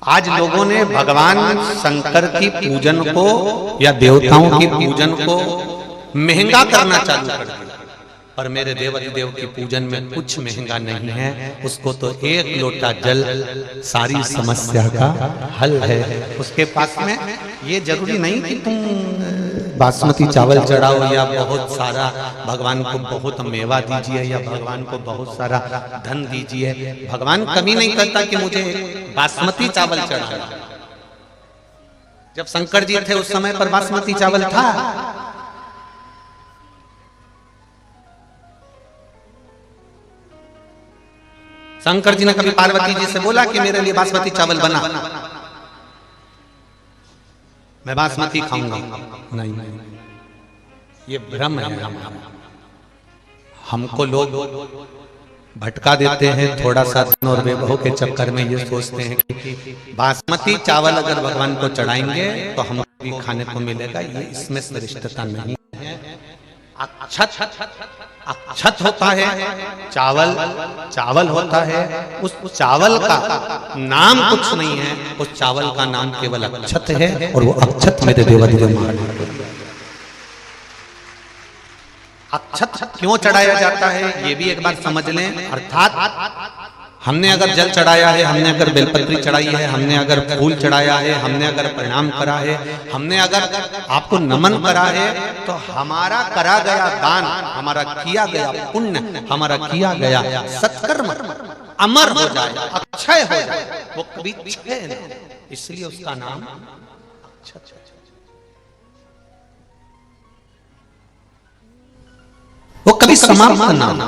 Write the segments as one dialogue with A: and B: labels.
A: आज लोगों ने भगवान शंकर की पूजन को या देवताओं की पूजन को महंगा करना चालू कर दिया। पर मेरे देवाधिदेव की पूजन में कुछ महंगा नहीं है, उसको तो एक लोटा जल सारी समस्या का हल है। उसके पास में ये जरूरी नहीं कि तुम बासमती चावल चढ़ाओ या बहुत सारा भगवान को बहुत मेवा दीजिए या भगवान को बहुत सारा धन दीजिए। भगवान कभी नहीं कहता कि मुझे बासमती चावल चढ़ाओ। जब शंकर जी थे उस समय पर बासमती चावल था। शंकर जी ने कभी पार्वती जी से बोला कि मेरे लिए बासमती चावल बना, मैं बासमती खाऊंगा? नहीं, ये भ्रम है। हमको लोग भटका देते हैं थोड़ा सा धन और वैभव के चक्कर में। ये सोचते हैं कि बासमती चावल अगर भगवान को चढ़ाएंगे तो हमको भी खाने को मिलेगा। ये इसमें श्रेष्ठता नहीं है। अक्षत होता है, चावल चावल होता है। उस चावल का नाम कुछ नहीं है, उस चावल का नाम केवल अक्षत है। और वो अक्षत मेरे देवाधिदेव महाराज अक्षत क्यों चढ़ाया जाता है ये भी एक बार समझ लें। अर्थात हमने अगर जल चढ़ाया है, हमने अगर बेलपत्री चढ़ाई है, हमने अगर फूल चढ़ाया है, हमने अगर प्रणाम करा है, हमने अगर आपको नमन करा है, तो हमारा करा गया दान, हमारा किया गया पुण्य, हमारा किया गया सत्कर्म अमर हो जाए, अक्षय हो जाए। वो कभी क्षय नहीं, इसलिए उसका नाम अक्षत है। वो कभी समाप्त ना हो।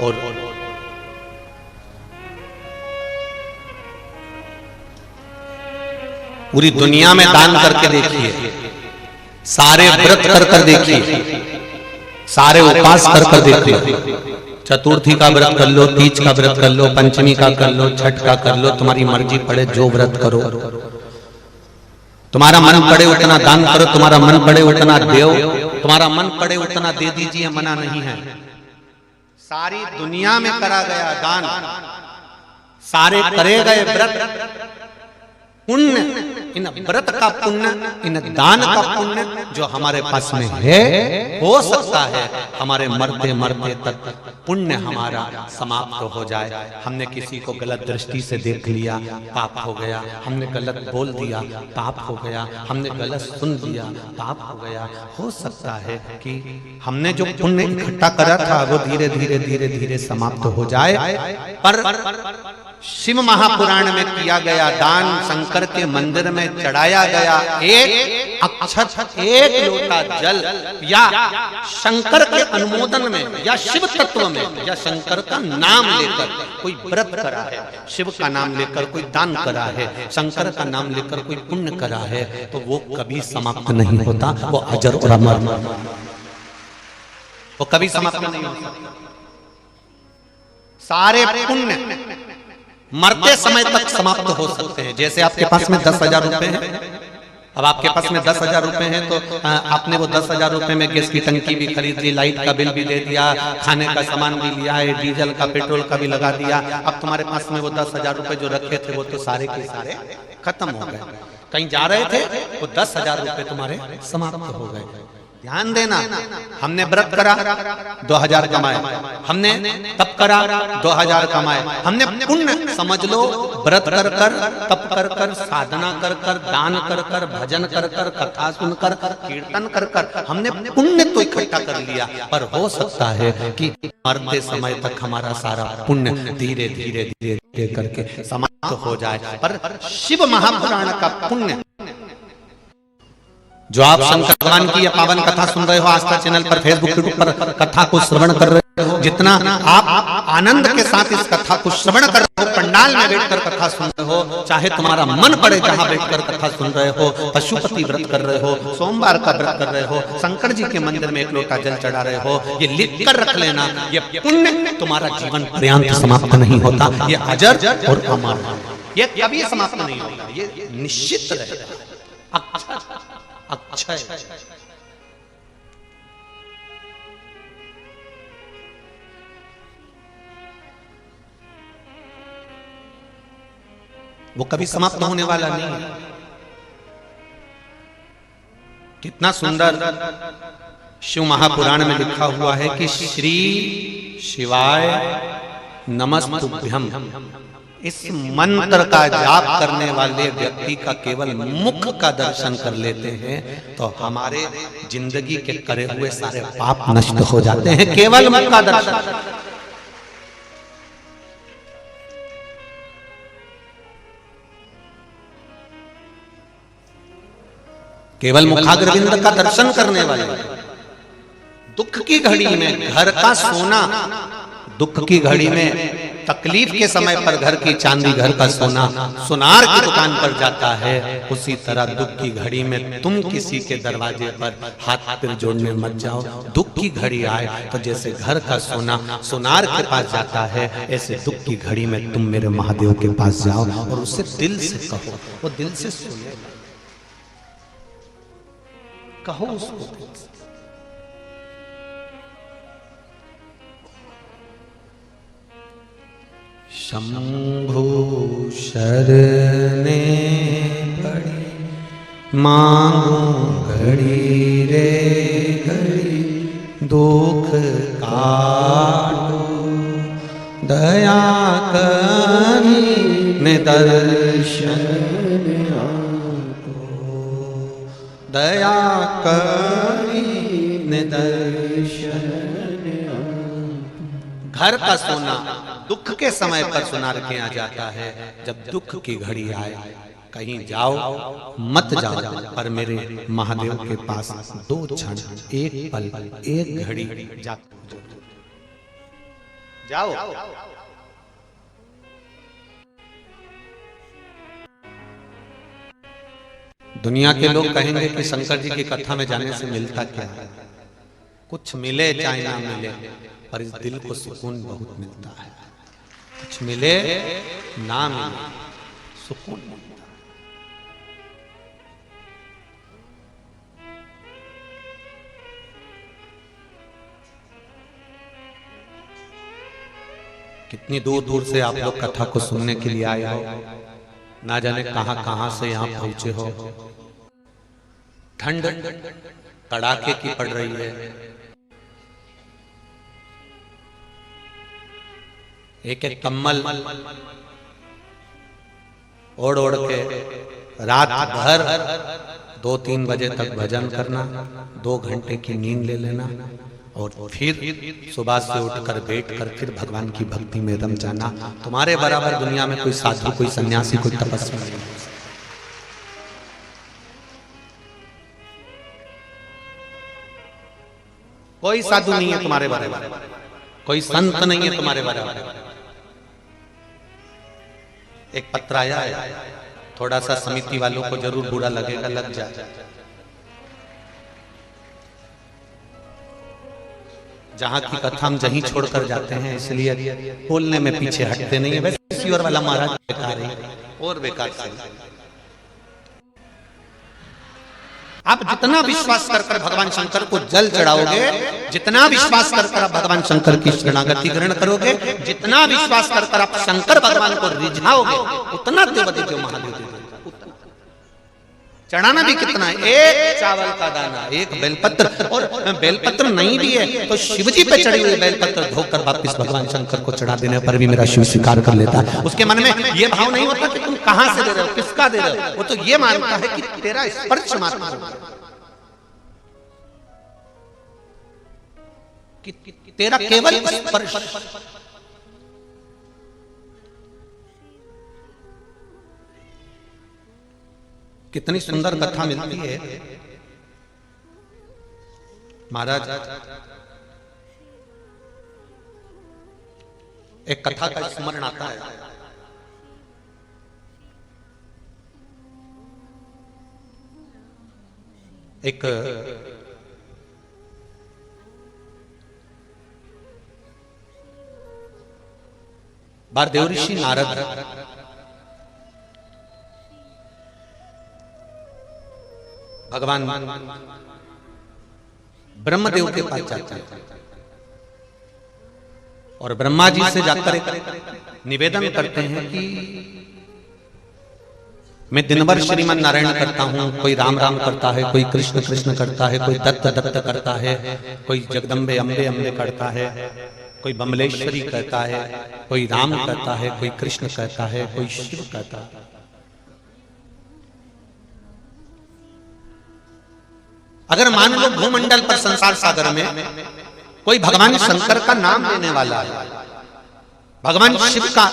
A: और पूरी दुनिया में दान करके देखिए, सारे व्रत कर देखिए, सारे उपवास कर देखिए। चतुर्थी का व्रत कर लो, तीज का व्रत कर लो, पंचमी का कर लो, छठ का कर लो, तुम्हारी मर्जी पड़े जो व्रत करो। तुम्हारा मन पड़े उतना दान करो, तुम्हारा मन पड़े उतना देव, तुम्हारा मन पड़े उतना दे दीजिए, मना नहीं है। सारी दुनिया में करा गया दान, सारे करे गए व्रत पुण्य, इन व्रत का पुण्य, इन दान का पुण्य जो हमारे पास में है, हो सकता है हमारे मरते मरते तक पुण्य हमारा समाप्त हो जाए। हमने किसी को गलत दृष्टि से देख लिया, पाप हो गया। हमने गलत बोल दिया, पाप हो गया। हमने गलत सुन लिया, पाप हो गया। हो सकता है कि हमने जो पुण्य इकट्ठा करा था वो धीरे धीरे धीरे धीरे समाप्त हो जाए। पर शिव महापुराण में किया गया दान, शंकर के मंदिर में चढ़ाया गया एक अक्षत, एक लोटा जल, या शंकर के अनुमोदन में या शिव तत्व में या शंकर का नाम लेकर कोई व्रत करा है, शिव का नाम लेकर कोई दान करा है, शंकर का नाम लेकर कोई पुण्य करा है, तो वो कभी समाप्त नहीं होता। वो अजर और अमर, वो कभी समाप्त नहीं होता। सारे पुण्य मरते समय तक समाप्त हो सकते हैं। जैसे आपके पास में 10,000 रुपए हैं, अब आपके पास में 10,000 रुपए हैं, तो आपने वो 10,000 रुपए में गैस की टंकी भी खरीद ली, लाइट का बिल भी दे दिया, खाने का सामान भी लिया है, डीजल का पेट्रोल का भी लगा दिया। अब तुम्हारे पास में वो 10,000 रुपए जो रखे थे वो तो सारे के सारे खत्म हो गए। कहीं जा रहे थे वो 10,000 रुपए तुम्हारे समाप्त हो गए। ध्यान देना, हमने व्रत करा 2,000 कमाए, हमने तप करा 2,000 कमाए, हमने पुण्य समझ लो व्रत कर कर, तप कर कर, साधना कर कर, दान कर कर, भजन कर कर, कथा सुनकर, कीर्तन कर कर हमने पुण्य तो इकट्ठा कर लिया। पर हो सकता है कि मरते समय तक हमारा सारा पुण्य धीरे धीरे धीरे धीरे करके समाप्त हो जाए। पर शिव महापुराण का पुण्य जो आप शंकर भगवान की पावन कथा सुन रहे हो, आस्था चैनल पर, फेसबुक, यूट्यूब पर कथा को श्रवण कर रहे हो, जितना आप आनंद के साथ इस कथा को श्रवण कर रहे हो, पंडाल में बैठकर कथा सुन रहे हो, चाहे तुम्हारा मन पड़े जहां बैठकर कथा सुन रहे हो, पशुपति व्रत कर रहे हो, सोमवार का व्रत कर रहे हो, शंकर जी के मंदिर में एक लोटा जल चढ़ा रहे हो, ये लिख कर रख लेना, ये पुण्य तुम्हारा जीवन पर्यंत समाप्त नहीं होता। ये अजर और अमर, ये कभी समाप्त नहीं होता, ये निश्चित रहेगा। अक्षय वो कभी समाप्त होने वाला नहीं है। कितना सुंदर शिव महापुराण में लिखा हुआ है कि श्री शिवाय नमस्तुभ्यम, इस मंत्र का जाप करने वाले व्यक्ति का केवल मुख का दर्शन कर लेते हैं तो हमारे जिंदगी के करे हुए सारे पाप नष्ट हो जाते हैं, केवल मुख का दर्शन। केवल मुखाग्रविंद का दर्शन करने वाले। दुख की घड़ी में घर का सोना, दुख की घड़ी में तकलीफ के समय पर घर की चांदी, घर का सोना सुनार की दुकान पर जाता है, उसी तरह दुख की घड़ी में तुम किसी के दरवाजे पर हाथ पैर जोड़ने मत जाओ। दुख की घड़ी आए तो जैसे घर का सोना सुनार के पास जाता है, ऐसे दुख की घड़ी में तुम मेरे महादेव के पास जाओ और उससे दिल से कहो, वो दिल से सुने, कहो उसको। शंभु शरणे पड़ी मांगो घड़ी रे घड़ी, दुख काटो दया करी ने दर्शन दया करी ने दर्शन। घर का सोना दुख के समय पर सुनार के आ जाता है। जब दुख की घड़ी आए कहीं जाओ मत जाओ, पर मेरे महादेव के पास 2 क्षण, 1 पल, 1 घड़ी जाओ। दुनिया के लोग कहेंगे कि शंकर जी की कथा में जाने से मिलता क्या है? कुछ मिले चाहे ना मिले, पर इस दिल को सुकून बहुत मिलता है। कुछ मिले ना मिले, सुकून मिलता है। कितनी दूर दूर से आप लोग कथा को सुनने के लिए आए हो, ना जाने कहां कहां से यहां पहुंचे हो। ठंड कड़ाके की पड़ रही है, एक एक कम्बल ओढ़ ओढ़ के रात भर 2-3 बजे तक भजन करना, 2 घंटे की नींद ले लेना और फिर सुबह से उठकर बैठकर फिर भगवान की भक्ति में रम जाना। तुम्हारे बराबर दुनिया में कोई साधु, कोई सन्यासी, कोई तपस्वी नहीं। कोई साधु नहीं है तुम्हारे बराबर, कोई संत नहीं है तुम्हारे बराबर। एक पत्र आया है, थोड़ा सा समिति वालों को जरूर बुरा लगेगा, लग जाए। जहां की कथा हम जहीं छोड़कर जाते हैं, इसलिए बोलने में पीछे हटते नहीं है। वैसे और वाला महाराज बेकार है और बेकार से। आप जितना विश्वास कर भगवान शंकर को जल चढ़ाओगे, जितना विश्वास कर आप भगवान शंकर की शरणागति ग्रहण करोगे, जितना विश्वास कर आप शंकर भगवान को रिझाओगे, उतना देव महादेव चढ़ाना भी कितना है? 1 चावल का दाना, 1 बेलपत्र। और बेलपत्र नहीं भी है तो शिवजी पे चढ़ी हुई बेलपत्र धोकर वापिस भगवान शंकर को चढ़ा देने पर भी मेरा शिव स्वीकार कर लेता है। उसके मन में ये भाव नहीं होता कि तुम कहां से दे रहे हो, किसका दे रहे हो। वो तो ये मानता है कि तेरा स्पर्श मात्र कि तेरा केवल स्पर्श। कितनी सुंदर कथा मिलती है महाराज। एक कथा का स्मरण आता है। एक बार देवऋषि नारद भगवान ब्रह्मदेव के पास जाते हैं और ब्रह्मा जी से जाकर एक निवेदन करते हैं कि मैं दिन भर श्रीमन नारायण करता हूँ, कोई राम राम करता है, कोई कृष्ण कृष्ण करता है, कोई दत्त दत्त करता है, कोई जगदम्बे अम्बे अम्बे करता है, कोई बमलेश्वरी कहता है, कोई राम कहता है, कोई कृष्ण कहता है, कोई शिव कहता है। अगर मान लो भूमंडल पर संसार सागर में कोई भगवान शंकर का नाम लेने वाला है, भगवान शिव का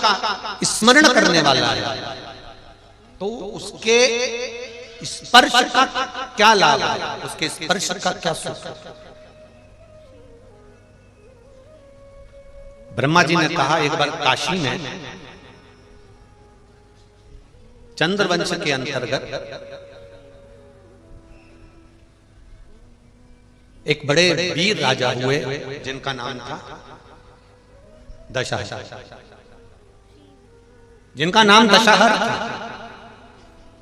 A: स्मरण करने वाला है, तो उसके स्पर्श का क्या लाभ है, उसके स्पर्श का क्या सुख है? ब्रह्मा जी ने कहा एक बार काशी में चंद्रवंश के अंतर्गत एक बड़े वीर राजा हुए जिनका नाम था दशहर, जिनका नाम दशहर था,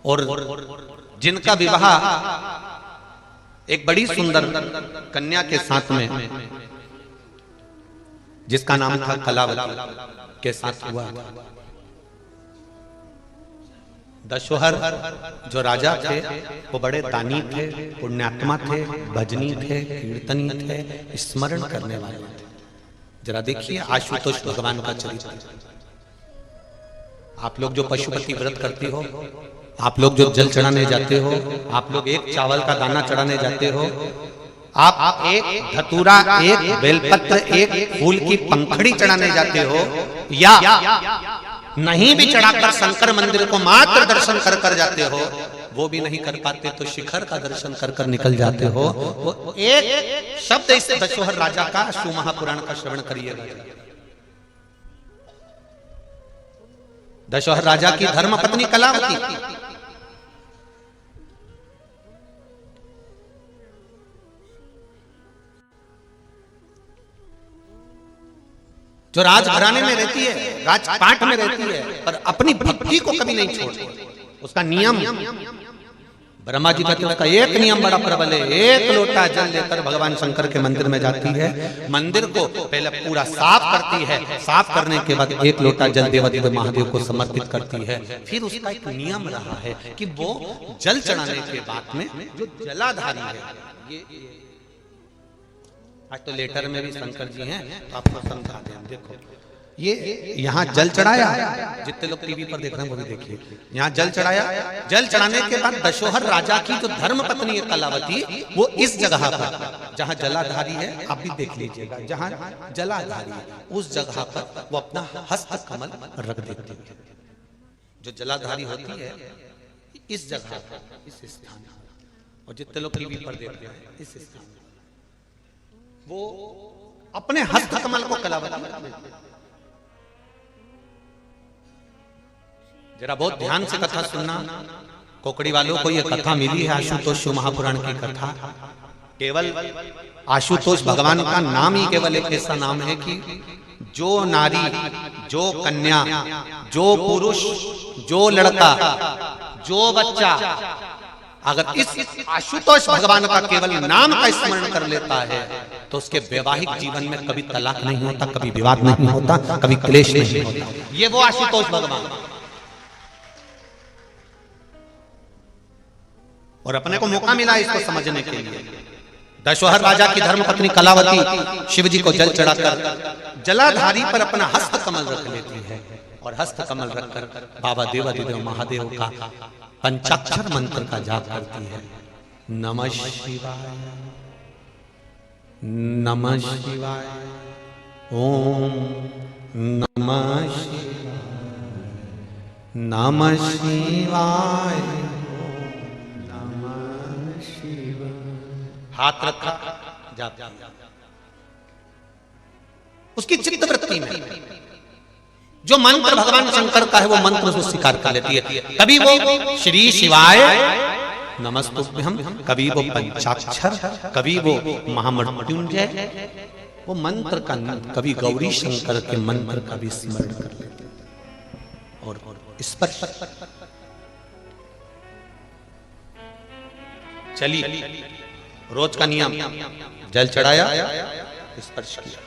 A: और जिनका विवाह एक बड़ी सुंदर कन्या के साथ में जिसका नाम था कलावती के साथ हुआ। दशहर जो राजा थे वो बड़े दानी थे, पुण्यात्मा थे, भजनी थे, कीर्तनी थे, स्मरण करने वाले थे। जरा देखिए आशुतोष भगवान का चरित्र। आप लोग जो पशुपति व्रत करती हो, आप लोग जो जल चढ़ाने जाते हो, आप लोग एक चावल का दाना चढ़ाने जाते हो, आप एक धतूरा, एक बेलपत्र, एक फूल की पंखड़ी चढ़ाने जाते हो, या नहीं भी चढ़ाकर शंकर मंदिर को मात्र दर्शन कर कर जाते हो, वो भी नहीं कर पाते तो शिखर का दर्शन कर कर निकल जाते हो। वो एक शब्द इस दशहर राजा का शिव महापुराण का श्रवण करिएगा। दशहर राजा की धर्म पत्नी कलावती, जो राजघराने में रहती है, राजपाट में रहती है, पर अपनी भक्ति को कभी नहीं छोड़ती। उसका नियम, ब्रह्मा जी कहते हैं उसका एक नियम बड़ा प्रबल है। एक लोटा जल लेकर भगवान शंकर के मंदिर में जाती है, मंदिर को पहले पूरा साफ करती है, साफ करने के बाद एक लोटा जल देवादिदेव महादेव को समर्पित करती है। फिर उसका एक नियम रहा है कि वो जल चढ़ाने के बाद में जो जलाधारी है, ये आज तो लेटर में भी शंकर जी हैं तो आपको समझा दें। देखो ये यहाँ जल चढ़ाया, जितने लोग टीवी पर देख रहे हैं वो भी देखिए, यहाँ जल चढ़ाया। जल चढ़ाने के बाद दशहर राजा की जो धर्म पत्नी है कलावती, वो इस जगह पर जहाँ जलाधारी है, आप भी देख लीजिएगा, जहाँ जलाधारी है उस जगह पर वो अपना हस्त कमल रख देती है। जो जलाधारी होती है इस जगह पर, इस स्थान, और जितने लोग टीवी पर देख रहे हैं इस स्थान, वो अपने हस्त कमल को कलावती। जरा बहुत ध्यान से कथा सुनना, कोकड़ी वालों को ये कथा मिली है आशुतोष शिव महापुराण की कथा। केवल आशुतोष भगवान का नाम ही केवल एक ऐसा नाम है कि जो नारी, जो कन्या, जो पुरुष, जो लड़का, जो बच्चा अगर इस आशुतोष भगवान का केवल नाम का स्मरण कर लेता है तो उसके वैवाहिक जीवन में कभी तलाक नहीं होता, कभी विवाद नहीं होता, कभी क्लेश नहीं होता। ये वो आशुतोष भगवान। और अपने को मौका मिला इसको समझने के लिए। दशहर राजा की धर्मपत्नी कलावती शिव जी को जल चढ़ाकर जलाधारी पर अपना हस्त कमल रख लेती है, और हस्त कमल रखकर बाबा देवादिदेव महादेव का पंचाक्षर मंत्र का जाप करती है। नमः शिवाय, नमः शिवाय, ओम नमः शिवाय, नमः शिवाय, नमः शिवाय। हाथ रखा, जाप। उसकी चित्त वृत्ति में जो मंत्र भगवान शंकर का है वो मंत्र उसको स्वीकार कर लेती है। कभी वो श्री शिवाय नमस्तुभ्यम, कभी वो पंचाक्षर, कभी वो महामृत्युंजय, वो मंत्र का, कभी गौरी शंकर के मंत्र का भी स्मरण कर लेते हैं। और स्पर्श, चलिए रोज का नियम, जल चढ़ाया, स्पर्श किया,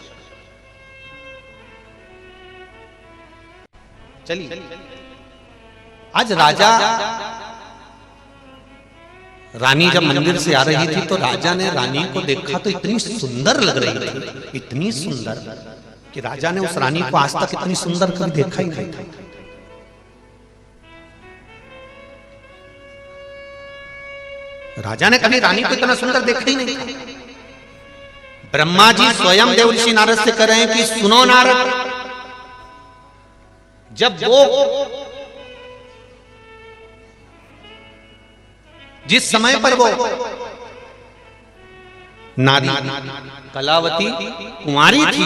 A: चलिए आज राजा रानी जब मंदिर से आ रही थी तो राजा ने रानी को देखा तो इतनी सुंदर लग रही थी, इतनी सुंदर कि राजा ने उस रानी को आज तक इतनी सुंदर कभी देखा ही नहीं था। राजा ने कभी रानी को इतना सुंदर देखा ही नहीं था। ब्रह्मा जी स्वयं देव ऋषि नारद से कह रहे हैं कि सुनो नारद, जब वो जिस समय पर वो नारी कलावती कुंवारी थी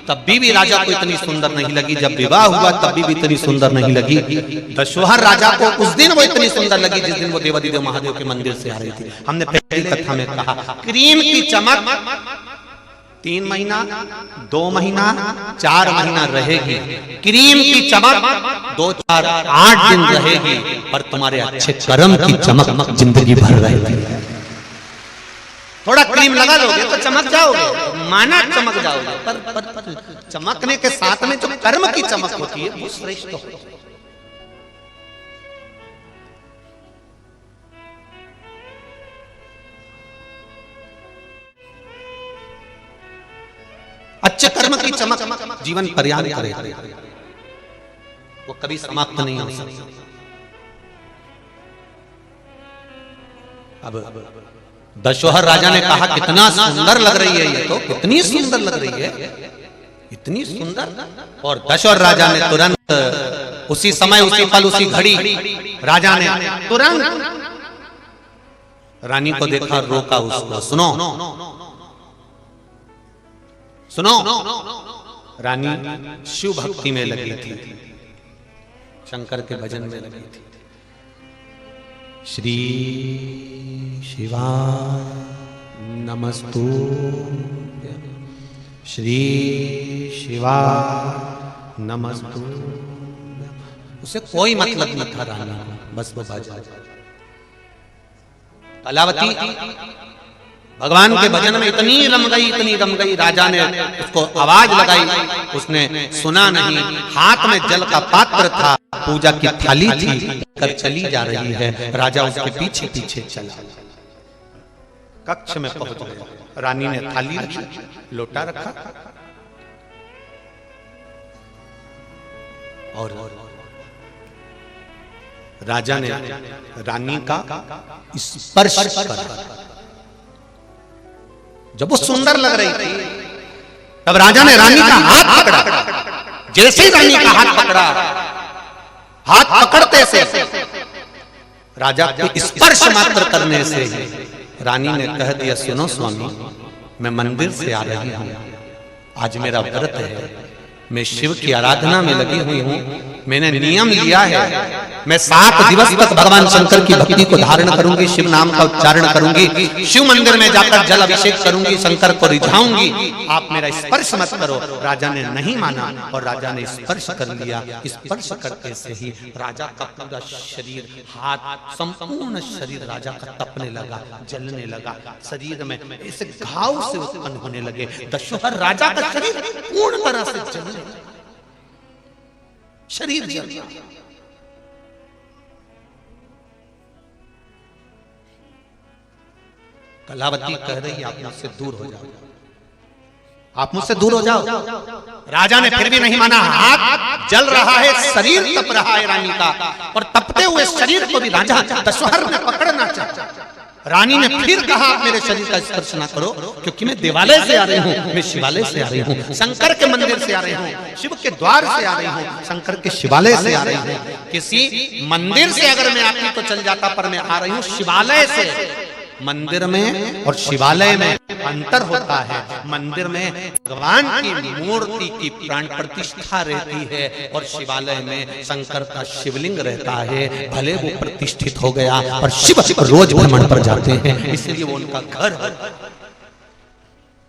A: तब भी राजा को इतनी सुंदर नहीं लगी, जब विवाह हुआ तब भी इतनी सुंदर नहीं लगी। दशहर राजा को उस दिन वो इतनी सुंदर लगी जिस दिन वो देवादिदेव महादेव के मंदिर से आ रही थी। हमने पहली कथा में कहा क्रीम की चमक 3 महीना 2 महीना 4 महीना रहेगी, क्रीम की चमक 2 4 8 दिन रहेगी, पर तुम्हारे अच्छे कर्म की चमक जिंदगी भर रहेगी। थोड़ा क्रीम लगा लोगे तो चमक जाओगे, माना चमक जाओगे, पर चमकने के साथ में जो कर्म की चमक होती है वो श्रेष्ठ होती है। अच्छे कर्म की चमक जीवन पर्याप्त करे, वो कभी समाप्त नहीं हो सकती। अब दशहर राजा ने कहा कितना सुंदर लग रही है, ये तो कितनी सुंदर लग रही है, इतनी सुंदर। और दशहर राजा ने तुरंत उसी समय उसी पल उसी घड़ी राजा ने तुरंत रानी को देखा, रोका उसको, सुनो सुनो। रानी शिव भक्ति में लगी थी, शंकर के भजन में लगी थी। श्री शिवाय नमस्तुभ्य, श्री शिवाय नमस्तुभ्य। उसे कोई मतलब नहीं था रानी को, बस वो बाजा। कलावती भगवान के भजन में इतनी रम गई, राजा ने उसको आवाज लगाई, उसने सुना नहीं। हाथ में जल का पात्र था, पूजा की थाली थी, कर चली जा रही है। राजा उसके पीछे पीछे चला, कक्ष में पहुंच गया। रानी ने थाली रखी, लोटा रखा और राजा ने रानी का स्पर्श करा। जब वो सुंदर लग रही थी तब राजा ने रानी का हाथ पकड़ा। जैसे ही रानी का हाथ पकड़ा, हाथ पकड़ते से राजा के स्पर्श मात्र करने से रानी ने कह दिया, सुनो स्वामी, मैं मंदिर से आ रही हूं, आज मेरा व्रत है, मैं शिव की आराधना में लगी हुई हूं। मैंने नियम लिया है, मैं 7 दिवस तक भगवान शंकर की भक्ति को धारण करूंगी, शिव नाम का उच्चारण करूंगी, शिव मंदिर में जाकर जल अभिषेक करूंगी, शंकर को रिझाऊंगी, आप मेरा स्पर्श मत करो। राजा ने नहीं माना और राजा ने स्पर्श कर लिया। स्पर्श करते से ही राजा का पूरा शरीर, हाथ, संपूर्ण शरीर राजा का तपने लगा, जलने लगा, शरीर में ऐसे घाव से उत्पन्न होने लगे। दशहर राजा का शरीर पूर्ण तरह से जलने लगा, शरीर जल गया। कलावती कह रही, आप मुझसे दूर हो जाओ, आप मुझसे दूर हो जाओ। राजा ने फिर भी नहीं माना। हाथ जल रहा है, शरीर तप रहा है रानी का, और तपते हुए शरीर को भी राजा दशहर ने पकड़ना चाहता। रानी ने फिर कहा, आप मेरे शरीर का स्पर्श ना करो, क्योंकि मैं देवालय से आ रही हूँ, मैं शिवालय से आ रही हूँ, शंकर के मंदिर से आ रही हूँ, शिव के द्वार से आ रही हूँ, शंकर के शिवालय से आ रही हूँ। किसी मंदिर से अगर मैं आती तो चल जाता, पर मैं आ रही हूँ शिवालय से। मंदिर में और शिवालय में अंतर होता है। मंदिर में भगवान की मूर्ति की प्राण प्रतिष्ठा रहती है और शिवालय में शंकर का शिवलिंग रहता है। भले वो प्रतिष्ठित हो गया पर शिव रोज भ्रमण पर जाते हैं, इसलिए वो उनका घर है,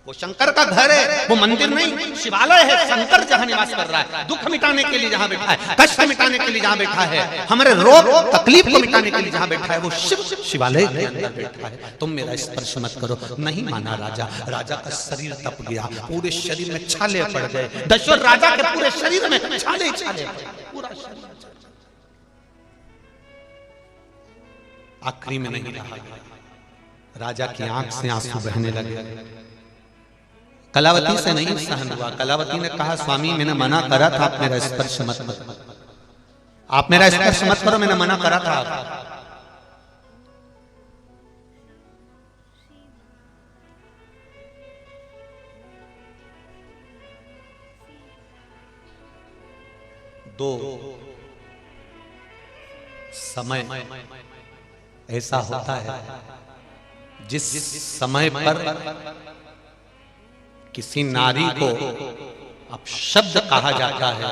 A: वो शंकर का घर है, वो मंदिर नहीं, शिवालय है। शंकर जहां निवास कर रहा है, दुख मिटाने के लिए जहां बैठा है, कष्ट मिटाने के लिए जहां बैठा है, हमारे रोग तकलीफ को मिटाने के लिए जहां बैठा है, वो शिव शिवालय के अंदर बैठा है। तुम मेरा स्पर्श मत करो। नहीं माना राजा। राजा का शरीर तप गया, पूरे शरीर में छाले पड़ गए। दशरथ राजा के पूरे शरीर में छाले छाले, पूरा शरीर। आखिरी में नहीं रहा, राजा की आंख से आंसू बहने लगे। कलावती से नहीं सहन हुआ। कलावती ने कहा, स्वामी मैंने मना करा था, आप मेरा स्पर्श मत करो, आप मेरा स्पर्श मत करो, मैंने मना करा था। दो समय ऐसा होता है जिस समय पर किसी नारी को अपशब्द कहा जाता है,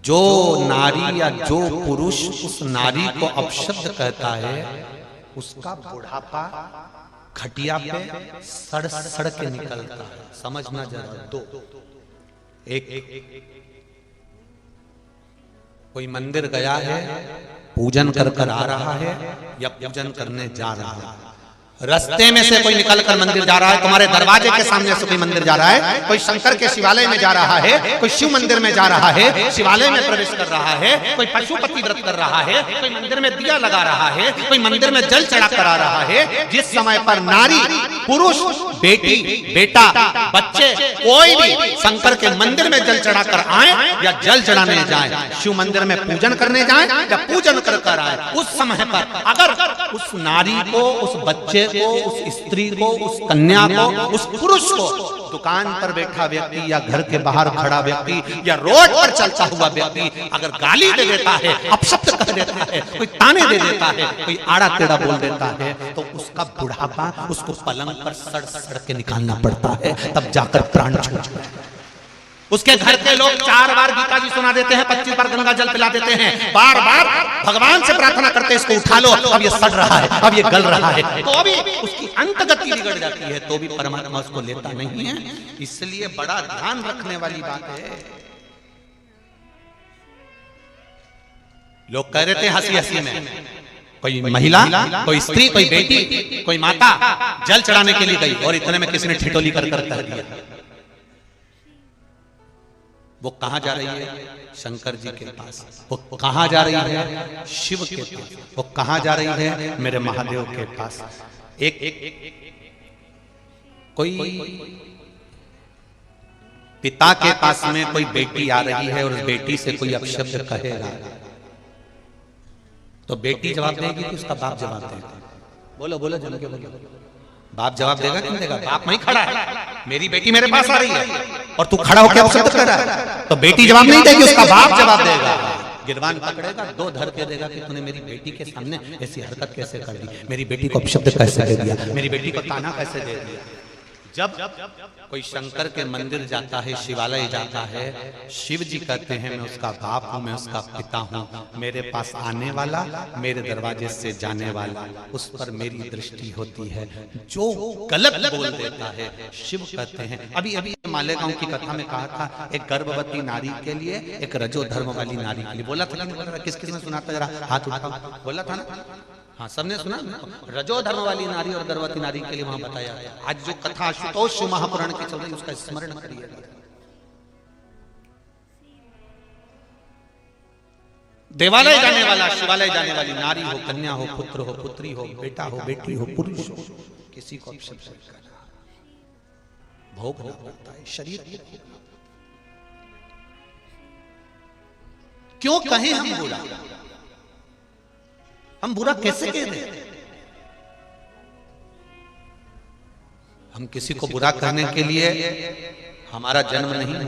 A: जो नारी या जो पुरुष उस नारी को अपशब्द कहता है, उसका बुढ़ापा खटिया पे सड़ सड़ के निकलता है। समझना जरा। दो, एक कोई मंदिर गया है, पूजन कर कर आ रहा है या पूजन करने जा रहा है, रास्ते में से कोई निकलकर मंदिर जा रहा है, तुम्हारे दरवाजे के सामने से कोई मंदिर जा रहा है, कोई शंकर के शिवालय में जा रहा है, कोई शिव मंदिर में जा रहा है, शिवालय में प्रवेश कर रहा है, कोई पशुपति व्रत कर रहा है, कोई मंदिर में दिया लगा रहा है, कोई मंदिर में जल चढ़ा कर आ रहा है। जिस समय पर नारी, पुरुष, बेटी, बेटा, बच्चे, कोई भी शंकर के मंदिर में जल चढ़ा कर आए या जल चढ़ाने जाए, शिव मंदिर में पूजन करने जाए या पूजन कर कर आए, उस समय पर अगर उस नारी को, उस बच्चे को, उस स्त्री को, उस कन्या को, उस पुरुष को, दुकान पर बैठा व्यक्ति या घर के बाहर खड़ा व्यक्ति या रोड पर चलता हुआ व्यक्ति अगर गाली दे देता है, अपशब्द कह देता है, कोई ताने दे देता है, कोई आड़ा टेढ़ा बोल देता है, तो उसका बुढ़ापा उसको पलंग पर सड़ सड़ के निकालना पड़ता है, तब जाकर प्राण छूटता है। उसके घर के लोग 4 बार गीता जी सुना देते हैं, 25 बार गंगा जल पिला देते हैं, बार बार भगवान से प्रार्थना करते हैं, इसको उठा लो, अब ये सड़ रहा है, अब ये गल रहा है, तो भी उसकी अंत गति बिगड़ जाती है, तो भी परमात्मा उसको लेता नहीं है। इसलिए बड़ा ध्यान रखने वाली बात है। लोग कह रहे थे हंसी हंसी में, कोई महिला, कोई स्त्री, कोई बेटी, कोई माता जल चढ़ाने के लिए गई और इतने में किसी ने ठिठोली कर कर कह दिया, वो कहां जा रही है? शंकर जी के पास। वो कहां जा रही है? शिव के पास। वो कहां जा रही है? मेरे महादेव के पास। एक कोई पिता के पास में कोई बेटी आ रही है और उस बेटी से कोई अपशब्द कहेगा तो बेटी जवाब देगी कि उसका बाप जवाब देगा? बोलो बोलो जम के बोलो। बाप जवाब देगा कि नहीं देगा? बाप वहीं खड़ा है, मेरी बेटी मेरे पास आ रही है और तू खड़ा होकर अपशब्द कर रहा है, तो बेटी जवाब नहीं देगी, उसका बाप जवाब देगा। गिरवान पकड़ेगा, 2 धर के देगा कि तूने मेरी बेटी के सामने ऐसी हरकत कैसे कर दी, मेरी बेटी को अपशब्द कैसे दे दिया, मेरी बेटी को ताना कैसे दे दिया। जब कोई शंकर के मंदिर जाता है, शिवालय जाता है, शिव जी कहते हैं मैं उसका बाप हूं, मैं उसका पिता हूं, मेरे पास आने वाला, मेरे दरवाजे से जाने वाला, उस पर मेरी दृष्टि होती है। जो गलत बोल देता है, शिव कहते हैं। अभी अभी मालेगांव की कथा में कहा था, एक गर्भवती नारी के लिए, एक रजो धर्म वाली नारी के लिए। बोला था नहीं बोला था? किस किस ने सुना था? जरा हाथ उठाओ। बोला था ना? हाँ, सबने सुना। रजो धर्म वाली नारी और गर्भवती नारी के लिए वहां बताया। आज जो कथा आशुतोष शिव महापुराण की चल रही है, उसका स्मरण करिएगा। देवालय जाने वाला, शिवालय जाने वाली नारी हो, कन्या हो, पुत्र हो, पुत्री हो, बेटा हो, बेटी हो, पुरुष हो, किसी को अपशब्द करना, भोगना पड़ता है। शरीर क्यों कहें हम बुरा? हम बुरा कैसे कह दें? हम किसी को बुरा करने के लिए हमारा जन्म नहीं हुआ।